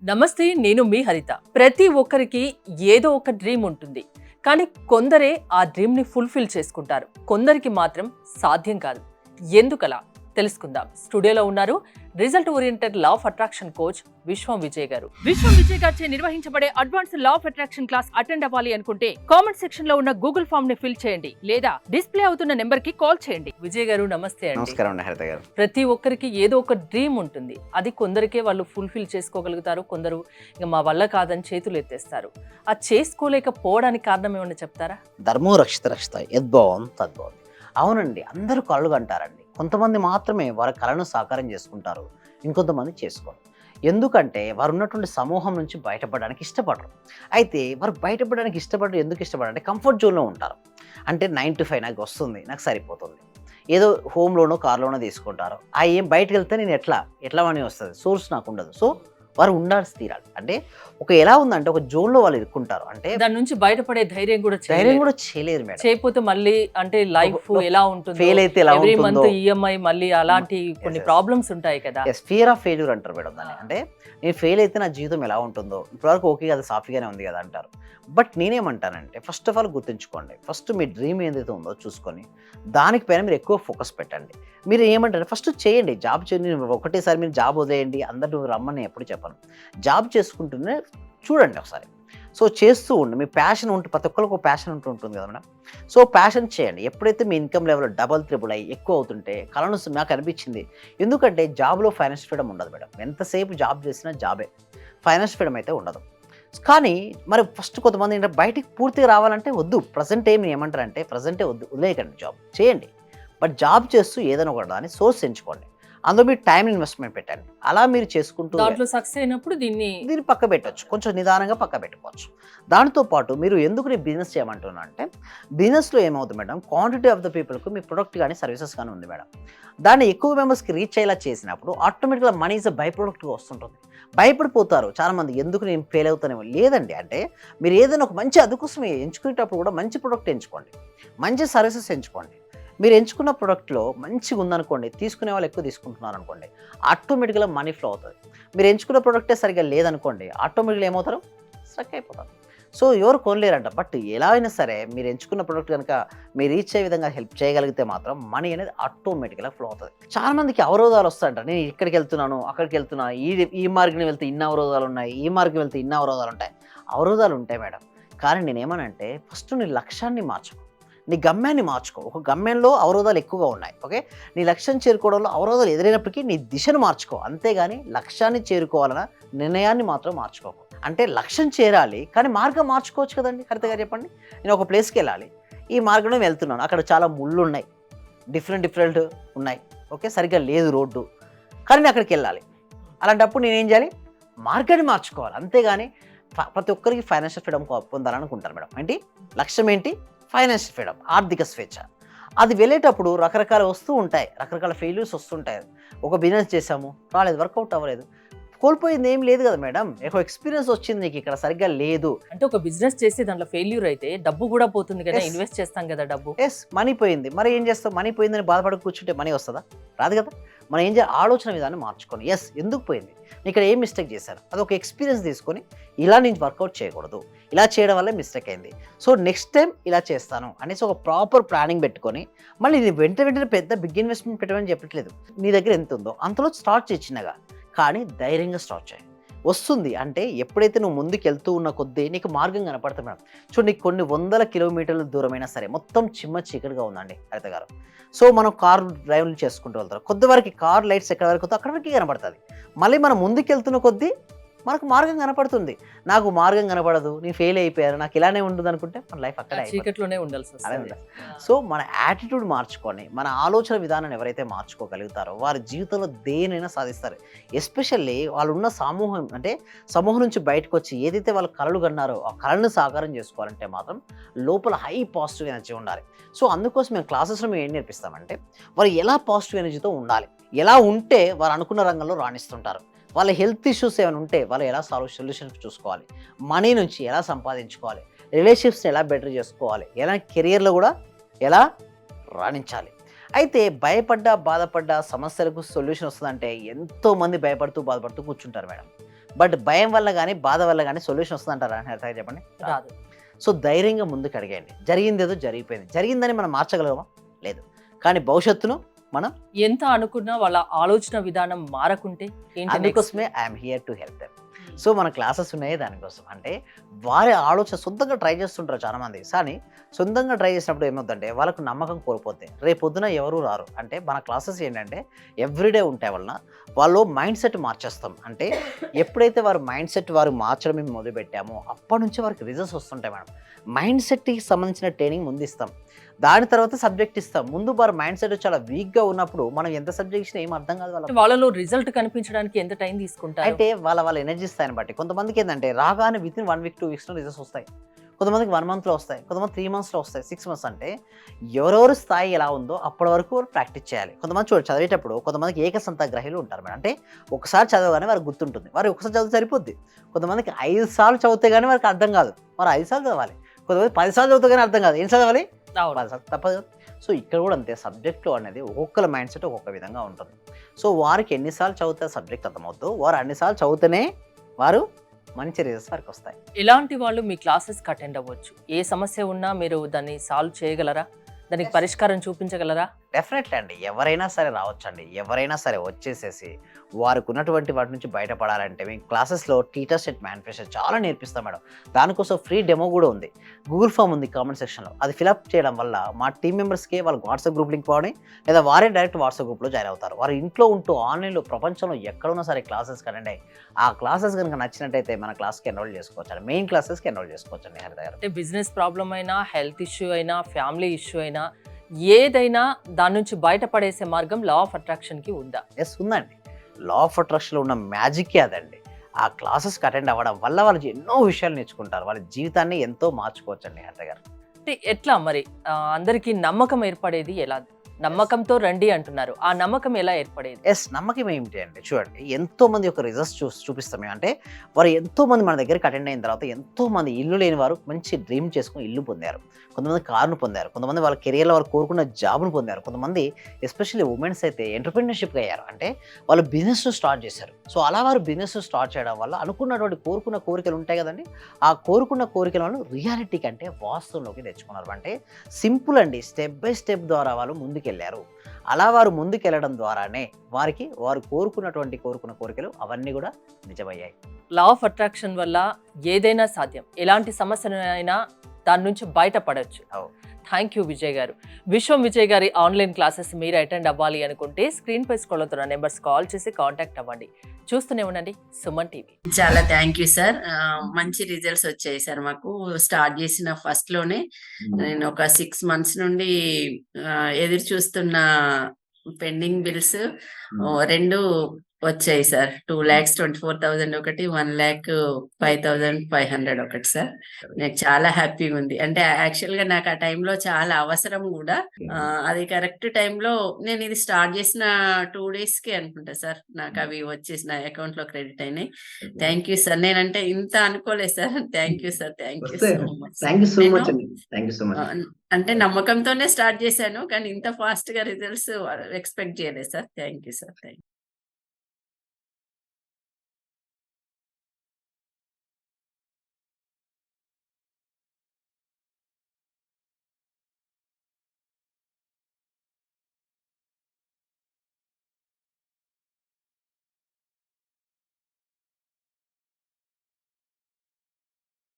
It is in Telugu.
నమస్తే, నేను మీ హరిత. ప్రతి ఒక్కరికి ఏదో ఒక డ్రీమ్ ఉంటుంది. కానీ కొందరే ఆ డ్రీమ్ని ఫుల్ఫిల్ చేసుకుంటారు. కొందరికి మాత్రం సాధ్యం కాదు. ఎందుకలా తెలుసుకుందాం. స్టూడియోలో ఉన్నారు result oriented law of attraction coach విశ్వం విజయ్ గారు. విశ్వం విజయ్ గారిచే నిర్వహించబడే advance law of attraction class attend అవ్వాలి అనుకుంటే కామెంట్ సెక్షన్ లో ఉన్న గూగుల్ ఫామ్ ని ఫిల్ చేయండి లేదా డిస్ప్లే అవుతున్న నెంబర్ కి కాల్ చేయండి. విజయ్ గారు నమస్తే అండి. నమస్కారం అండి హరిత గారు. ప్రతి ఒక్కరికి ఏదో ఒక డ్రీమ్ ఉంటుంది. అది కొందరికే వాళ్ళు ఫుల్ఫిల్ చేసుకోగలుగుతారు, కొందరు ఇక మా వల్ల కాదని చేతులు ఎత్తేస్తారు. ఆ చేసుకోలేకపోవడానికి కారణం ఏమన్నా చెప్తారా? ధర్మో రక్షిత రక్షిత యద్భవం తద్భవం. అవునండి, అందరూ కళ్ళు కంటారండి. కొంతమంది మాత్రమే వారి కళను సాకారం చేసుకుంటారు, ఇంకొంతమంది చేసుకోరు. ఎందుకంటే వారు ఉన్నటువంటి సమూహం నుంచి బయటపడడానికి ఇష్టపడరు. అయితే వారు బయటపడడానికి ఇష్టపడరు. ఎందుకు ఇష్టపడరు అంటే కంఫర్ట్ జోన్లో ఉంటారు. అంటే 9 to 5 నాకు వస్తుంది, నాకు సరిపోతుంది, ఏదో హోమ్లోనో కార్లోనో తీసుకుంటారు. ఆ ఏం బయటకు వెళ్తే నేను ఎట్లా మనీ వస్తుంది, సోర్స్ నాకు ఉండదు. సో వారు ఉండాల్సి తీరాలి. అంటే ఎలా ఉందంటే ఒక జోన్లో వాళ్ళు ఇరుక్కుంటారు. అంటే దాని నుంచి బయటపడే ధైర్యం కూడా చేయలేరు మేడం. చేయకపోతే మళ్ళీ అంటే లైఫ్ ఎలా ఉంటుంది, ఫెయిల్ అయితే ఎలా ఎవ్రీ మంత్ ఉంటుందో, ఈఎంఐ మళ్ళీ అలాంటి కొన్ని ప్రాబ్లమ్స్ ఉంటాయి కదా. ఫియర్ ఆఫ్ ఫెయిల్యూర్ అంటారు మేడం దాన్ని. అంటే నేను ఫెయిల్ అయితే నా జీవితం ఎలా ఉంటుందో, ఇప్పటివరకు ఓకే కదా, సాఫీగానే ఉంది కదా అంటారు. బట్ నేనేమంటానంటే ఫస్ట్ ఆఫ్ ఆల్ గుర్తుంచుకోండి, ఫస్ట్ మీ డ్రీమ్ ఏదైతే ఉందో చూసుకొని దానిపైన మీరు ఎక్కువ ఫోకస్ పెట్టండి. మీరు ఏమంటారు, ఫస్ట్ చేయండి, జాబ్ చేయండి. ఒకటేసారి మీరు జాబ్ వదిలేయండి అందరూ రమ్మని ఎప్పుడు చెప్పను. జాబ్ చేసుకుంటూనే చూడండి ఒకసారి. సో చేస్తూ ఉండి మీ ప్యాషన్ ఉంటే, ప్రతి ఒక్కరికి ఒక ప్యాషన్ ఉంటుంది కదా మేడం. సో ప్యాషన్ చేయండి. ఎప్పుడైతే మీ ఇన్కమ్ లెవెల్ డబల్ త్రిబుల్ అయ్యి ఎక్కువ అవుతుంటే కళను నాకు అనిపించింది. ఎందుకంటే జాబ్లో ఫైనాన్స్ ఫ్రీడమ్ ఉండదు మేడం. ఎంతసేపు జాబ్ చేసినా జాబే, ఫైనాన్స్ ఫ్రీడమ్ అయితే ఉండదు. కానీ మరి ఫస్ట్ కొంతమంది ఏంటంటే బయటికి పూర్తిగా రావాలంటే వద్దు, ప్రజెంట్ ఏమి ఏమంటారంటే ప్రజెంటే వద్దు, వదిలేయకండి, జాబ్ చేయండి. బట్ జాబ్ చేస్తూ ఏదైనా ఒక దాన్ని సోర్స్ ఎంచుకోండి, అందులో మీరు టైం ఇన్వెస్ట్మెంట్ పెట్టండి. అలా మీరు చేసుకుంటూ దాంట్లో సక్సెస్ అయినప్పుడు దీన్ని పక్క పెట్టవచ్చు, కొంచెం నిదానంగా పక్క పెట్టుకోవచ్చు. దానితో పాటు మీరు ఎందుకు నేను బిజినెస్ చేయమంటున్నా అంటే, బిజినెస్లో ఏమవుతుంది మేడం, క్వాంటిటీ ఆఫ్ ద పీపుల్కి మీ ప్రొడక్ట్ కానీ సర్వీసెస్ కానీ ఉంది మేడం. దాన్ని ఎక్కువ మెంబర్స్కి రీచ్ అయ్యేలా చేసినప్పుడు ఆటోమేటిక్గా మనీ ఈజ్ అ బై ప్రొడక్ట్గా వస్తుంటుంది. భయపడిపోతారు చాలామంది, ఎందుకు నేను ఫెయిల్ అవుతానేమో. లేదండి, అంటే మీరు ఏదైనా ఒక మంచి అందుకోసమే ఎంచుకునేటప్పుడు కూడా మంచి ప్రొడక్ట్ ఎంచుకోండి, మంచి సర్వీసెస్ ఎంచుకోండి. మీరు ఎంచుకున్న ప్రోడక్ట్లో మంచిగా ఉందనుకోండి, తీసుకునే వాళ్ళు ఎక్కువ తీసుకుంటున్నారు అనుకోండి, ఆటోమేటిక్గా మనీ ఫ్లో అవుతుంది. మీరు ఎంచుకున్న ప్రోడక్టే సరిగ్గా లేదనుకోండి, ఆటోమేటిక్గా ఏమవుతారు, స్ట్రక్ అయిపోతారు. సో ఎవరు కొనలేరంట. బట్ ఎలా అయినా సరే మీరు ఎంచుకున్న ప్రోడక్ట్ కనుక మీరు రీచ్ అయ్యే విధంగా హెల్ప్ చేయగలిగితే మాత్రం మనీ అనేది ఆటోమేటిక్గా ఫ్లో అవుతుంది. చాలా మందికి అవరోధాలు వస్తాయంట. నేను ఇక్కడికి వెళ్తున్నాను, అక్కడికి వెళ్తున్నాను, ఈ మార్గం వెళ్తే ఇన్ని అవరోధాలు ఉన్నాయి, ఈ మార్గం వెళ్తే ఇన్ని అవరోధాలు ఉంటాయి. అవరోధాలు ఉంటాయి మేడం, కానీ నేనేమనంటే ఫస్ట్ నీ లక్ష్యాన్ని మార్చుకో, నీ గమ్యాన్ని మార్చుకో. ఒక గమ్యంలో అవరోధాలు ఎక్కువగా ఉన్నాయి, ఓకే, నీ లక్ష్యం చేరుకోవడంలో అవరోధాలు ఎదురైనప్పటికీ నీ దిశను మార్చుకో, అంతేగాని లక్ష్యాన్ని చేరుకోవాలన్న నిర్ణయాన్ని మాత్రం మార్చుకోకు. అంటే లక్ష్యం చేరాలి కానీ మార్గం మార్చుకోవచ్చు కదండి. కరెక్ట్గా చెప్పండి, నేను ఒక ప్లేస్కి వెళ్ళాలి, ఈ మార్గంలో వెళ్తున్నాను, అక్కడ చాలా ముళ్ళు ఉన్నాయి, డిఫరెంట్ ఉన్నాయి, ఓకే, సరిగ్గా లేదు రోడ్డు, కానీ నేను అక్కడికి వెళ్ళాలి. అలాంటప్పుడు నేనేం చేయాలి, మార్గాన్ని మార్చుకోవాలి. అంతేగాని ప్రతి ఒక్కరికి ఫైనాన్షియల్ ఫ్రీడమ్ పొందాలనుకుంటారు మేడం. ఏంటి లక్ష్యం, ఏంటి ఫైనాన్షియల్ ఫ్రీడమ్, ఆర్థిక స్వేచ్ఛ. అది వెళ్ళేటప్పుడు రకరకాలు వస్తూ ఉంటాయి, రకరకాల ఫెయిల్యూర్స్ వస్తుంటాయి. ఒక బిజినెస్ చేసాము, రాలేదు, వర్కౌట్ అవ్వలేదు, కోల్పోయింది ఏం లేదు కదా మేడం, ఒక ఎక్స్పీరియన్స్ వచ్చింది నీకు, ఇక్కడ సరిగ్గా లేదు. అంటే ఒక బిజినెస్ చేసి దాంట్లో ఫెయిల్యూర్ అయితే డబ్బు కూడా పోతుంది కదా, ఇన్వెస్ట్ చేస్తాం కదా డబ్బు. మనీ పోయింది, మరి ఏం చేస్తాం, మనీ పోయిందని బాధపడి కూర్చుంటే మనీ వస్తుందా, రాదు కదా. మనం ఏం చేయాలి, ఆలోచన విధానం మార్చుకొని, ఎందుకు పోయింది, ఇక్కడ ఏం మిస్టేక్ చేశాను, అది ఒక ఎక్స్పీరియన్స్ తీసుకొని, ఇలా నేను వర్కౌట్ చేయకూడదు, ఇలా చేయడం వల్ల మిస్టేక్ అయింది, సో నెక్స్ట్ టైం ఇలా చేస్తాను అనేసి ఒక ప్రాపర్ ప్లానింగ్ పెట్టుకొని, మళ్ళీ ఇది వెంటనే పెద్ద బిగ్ ఇన్వెస్ట్మెంట్ పెట్టమని చెప్పట్లేదు, నీ దగ్గర ఎంత ఉందో అంతలో స్టార్ట్ చేయి చిన్నగా, కానీ ధైర్యంగా స్టార్ట్ చేయి. వస్తుంది అంటే ఎప్పుడైతే నువ్వు ముందుకు వెళ్తూ ఉన్న కొద్దీ నీకు మార్గం కనపడుతుంది మేడం. చూడండి, కొన్ని 100 కిలోమీటర్ల దూరమైనా సరే మొత్తం చిమ్మ చీకటిగా ఉందండి హరిత గారు. సో మనం కారు డ్రైవ్లు చేసుకుంటూ వెళ్తారు, కొద్ది వరకు కార్ లైట్స్ ఎక్కడ వరకు అక్కడ వరకు కనపడుతుంది. మళ్ళీ మనం ముందుకు వెళ్తున్న కొద్దీ మనకు మార్గం కనపడుతుంది. నాకు మార్గం కనపడదు, నేను ఫెయిల్ అయిపోయాను, నాకు ఇలానే ఉంటుంది అనుకుంటే మన లైఫ్ అక్కడే చీకట్లోనే ఉండాల్సి వస్తుంది. సో మన యాటిట్యూడ్ మార్చుకొని, మన ఆలోచన విధానాన్ని ఎవరైతే మార్చుకోగలుగుతారో వారి జీవితంలో దేనైనా సాధిస్తారు. ఎస్పెషల్లీ వాళ్ళు ఉన్న సమూహం, అంటే సమూహం నుంచి బయటకు వచ్చి ఏదైతే వాళ్ళు కలలు కన్నారో ఆ కళను సాకారం చేసుకోవాలంటే మాత్రం లోపల హై పాజిటివ్ ఎనర్జీ ఉండాలి. సో అందుకోసం మేము క్లాసెస్లో మేము ఏం నేర్పిస్తామంటే వారు ఎలా పాజిటివ్ ఎనర్జీతో ఉండాలి, ఎలా ఉంటే వారు అనుకున్న రంగంలో రాణిస్తుంటారు, వాళ్ళ హెల్త్ ఇష్యూస్ ఏమైనా ఉంటే వాళ్ళు ఎలా సొల్యూషన్స్ చూసుకోవాలి, మనీ నుంచి ఎలా సంపాదించుకోవాలి, రిలేషన్షిప్స్ని ఎలా బెటర్ చేసుకోవాలి, ఎలా కెరియర్లో కూడా ఎలా రాణించాలి. అయితే భయపడ్డా బాధపడ్డా సమస్యలకు సొల్యూషన్ వస్తుందంటే ఎంతోమంది భయపడుతూ బాధపడుతూ కూర్చుంటారు మేడం. బట్ భయం వల్ల కానీ బాధ వల్ల కానీ సొల్యూషన్ వస్తుందంటారా హరిత చెప్పండి? రాదు. సో ధైర్యంగా ముందుకు అడిగండి. జరిగిందేదో జరిగిపోయింది. జరిగిందని మనం మార్చగలమా? లేదు. కానీ భవిష్యత్తును మనం ఎంత అనుకున్నా వాళ్ళ ఆలోచన విధానం మారకుంటే ఏంటి next? అందుకోసమే I'm here to help them. So మన క్లాసెస్ ఉన్నాయి దానికోసం. అంటే వారి ఆలోచన సొంతంగా ట్రై చేస్తుంటారు చాలామంది. కానీ సొంతంగా ట్రై చేసినప్పుడు ఏమవుతుందంటే వాళ్ళకు నమ్మకం కోల్పోతే రేపొద్దున ఎవరు రారు. అంటే మన క్లాసెస్ ఏంటంటే ఎవ్రీడే ఉంటాయి వలన వాళ్ళు మైండ్ సెట్ మార్చేస్తాం. అంటే ఎప్పుడైతే వారు మైండ్ సెట్ వారు మార్చడం మేము మొదలుపెట్టామో అప్పటి నుంచి వారికి రిజల్ట్స్ వస్తుంటాయి మేడం. మైండ్ సెట్కి సంబంధించిన ట్రైనింగ్ ముందు ఇస్తాం. దాని తర్వాత సబ్జెక్ట్ ఇస్తాం. ముందు వారి మైండ్ సెట్ చాలా వీక్గా ఉన్నప్పుడు మనం ఎంత సబ్జెక్ట్ ఇచ్చినా ఏం అర్థం కాదు వాళ్ళకి. వాళ్ళలో రిజల్ట్ కనిపించడానికి ఎంత టైం తీసుకుంటారు? అయితే వాళ్ళ ఎనర్జీ స్థాయిని బట్టి కొంతమందికి ఏంటంటే రాగానే విత్ ఇన్ 1 వీక్ 2 వీక్స్లో రిజల్ట్స్ వస్తాయి. కొంతమందికి 1 మంత్లో వస్తాయి, కొంతమంది 3 మంత్స్లో వస్తాయి, 6 మంత్స్. అంటే ఎవరెవరి స్థాయి ఎలా ఉందో అప్పటి వరకు ప్రాక్టీస్ చేయాలి. కొంతమంది చూడండి చదివేటప్పుడు కొంతమందికి ఏకసంత గ్రహీలు ఉంటారు మేడం. అంటే ఒకసారి చదవగానే వారికి గుర్తుంటుంది, వారు ఒకసారి చదివితే సరిపోద్ది. కొంతమందికి 5 సార్లు చదివితే కానీ వారికి అర్థం కాదు, మరి 5 సార్లు చదవాలి. కొంతమంది 10 సార్లు చదివితే కానీ అర్థం కాదు, ఏం చదవాలి? 10 సార్లు తప్పదు. సో ఇక్కడ కూడా అంతే, సబ్జెక్ట్లో అనేది ఒక్కొక్కరి మైండ్ సెట్ ఒక్కొక్క విధంగా ఉంటుంది. సో వారికి ఎన్నిసార్లు చదివితే సబ్జెక్ట్ అర్థమవుతుందో వారు అన్నిసార్లు చదివితేనే వారు మంచి రిజల్ట్స్ వారికి వస్తాయి. ఇలాంటి వాళ్ళు మీ క్లాసెస్కి అటెండ్ అవ్వచ్చు. ఏ సమస్య ఉన్నా మీరు దాన్ని సాల్వ్ చేయగలరా? దానికి పరిష్కారం చూపించగలరా? డెఫినెట్లీ అండి. ఎవరైనా సరే రావచ్చండి. ఎవరైనా సరే వచ్చేసేసి వారికి ఉన్నటువంటి వాటి నుంచి బయటపడాలంటే మేము క్లాసెస్లో టీచర్ సెట్ మేనిఫెస్టో చాలా నేర్పిస్తాం మేడం. దానికోసం ఫ్రీ డెమో కూడా ఉంది. గూగుల్ ఫామ్ ఉంది కామెంట్ సెక్షన్లో. అది ఫిలప్ చేయడం వల్ల మా టీం మెంబర్స్కి వాళ్ళకి వాట్సాప్ గ్రూప్ లింక్ పోవడం, లేదా వారే డైరెక్ట్ వాట్సాప్ గ్రూప్లో జాయిన్ అవుతారు. వారు ఇంట్లో ఉంటూ ఆన్లైన్లో ప్రపంచంలో ఎక్కడున్నా సరే క్లాసెస్ కనండి. ఆ క్లాసెస్ కనుక నచ్చినట్టయితే మన క్లాస్కి ఎన్రోల్ చేసుకోవచ్చు అండి. మెయిన్ క్లాసెస్కి ఎన్రోల్ చేసుకోవచ్చు అండి హరిత గారు. అంటే బిజినెస్ ప్రాబ్లం అయినా, హెల్త్ ఇష్యూ అయినా, ఫ్యామిలీ ఇష్యూ అయినా, ఏదైనా దాని నుంచి బయటపడేసే మార్గం లా ఆఫ్ అట్రాక్షన్కి ఉందా? ఎస్ ఉందండి. లా ఆఫ్ అట్రాక్షన్లో ఉన్న మ్యాజిక్కే అదండి. ఆ క్లాసెస్కి అటెండ్ అవ్వడం వల్ల వాళ్ళు ఎన్నో విషయాలు నేర్చుకుంటారు. వాళ్ళ జీవితాన్ని ఎంతో మార్చుకోవచ్చు అండి హరిత గారు. అంటే ఎట్లా మరి అందరికీ నమ్మకం ఏర్పడేది ఎలా? నమ్మకంతో రండి అంటున్నారు, ఆ నమ్మకం ఎలా ఏర్పడేది? ఎస్ నమ్మకం ఏమిటి అంటే చూడండి, ఎంతో మంది యొక్క రిజల్ట్స్ చూపిస్తాం మేము. అంటే వారు ఎంతో మంది మన దగ్గరికి అటెండ్ అయిన తర్వాత ఎంతో మంది ఇల్లు లేని వారు మంచి డ్రీమ్ చేసుకుని ఇల్లు పొందారు. కొంతమంది కార్ను పొందారు, కొంతమంది వాళ్ళ కెరియర్లో వారు కోరుకున్న జాబ్ను పొందారు, కొంతమంది ఎస్పెషల్లీ ఉమెన్స్ అయితే ఎంటర్‌ప్రెన్యూర్‌షిప్‌గా అయ్యారు. అంటే వాళ్ళు బిజినెస్ స్టార్ట్ చేశారు. సో అలా వారు బిజినెస్ స్టార్ట్ చేయడం వల్ల అనుకున్నటువంటి కోరుకున్న కోరికలు ఉంటాయి కదండి, ఆ కోరుకున్న కోరికలను రియాలిటీ కంటే వాస్తవంలోకి తెచ్చుకున్నారు. అంటే సింపుల్ అండి, స్టెప్ బై స్టెప్ ద్వారా వాళ్ళు ముందుకెళ్ళారు. అలా వారు ముందుకెళ్ళడం ద్వారానే వారికి వారు కోరుకున్న కోరికలు అవన్నీ కూడా నిజమయ్యాయి. లా ఆఫ్ అట్రాక్షన్ వల్ల ఏదైనా సాధ్యం, ఎలాంటి సమస్యనైనా దాని నుంచి బయటపడవచ్చు. థ్యాంక్ యూ విజయ్ గారు. విశ్వం విజయ్ గారి ఆన్లైన్ క్లాసెస్ మీరు అటెండ్ అవ్వాలి అనుకుంటే స్క్రీన్ పై స్క్రోల్ అవుతున్న నెంబర్స్ కాల్ చేసి కాంటాక్ట్ అవ్వండి. చూస్తూనే ఉండండి సుమన్ టీవీ. చాలా థ్యాంక్ యూ సార్. మంచి రిజల్ట్స్ వచ్చాయి సార్. మాకు స్టార్ట్ చేసిన ఫస్ట్ లోనే నేను ఒక 6 మంత్స్ నుండి ఎదురు చూస్తున్న పెండింగ్ బిల్స్ 2 వచ్చాయి సార్. 2,24,000 ఒకటి, 1,05,500 ఒకటి సార్. నాకు చాలా హ్యాపీగా ఉంది. అంటే యాక్చువల్ గా నాకు ఆ టైంలో చాలా అవసరం కూడా. అది కరెక్ట్ టైంలో నేను ఇది స్టార్ట్ చేసిన 2 days కి అనుకుంటా సార్ నాకు అవి వచ్చేసి నా అకౌంట్ లో క్రెడిట్ అయినాయి. Thank you sir. నేనంటే ఇంత అనుకోలేదు sir. Thank you sir. Thank you so much. అంటే నమ్మకంతోనే స్టార్ట్ చేశాను, కానీ ఇంత ఫాస్ట్ గా రిజల్ట్స్ ఎక్స్పెక్ట్ చేయలేదు sir. Thank you sir. Thank you.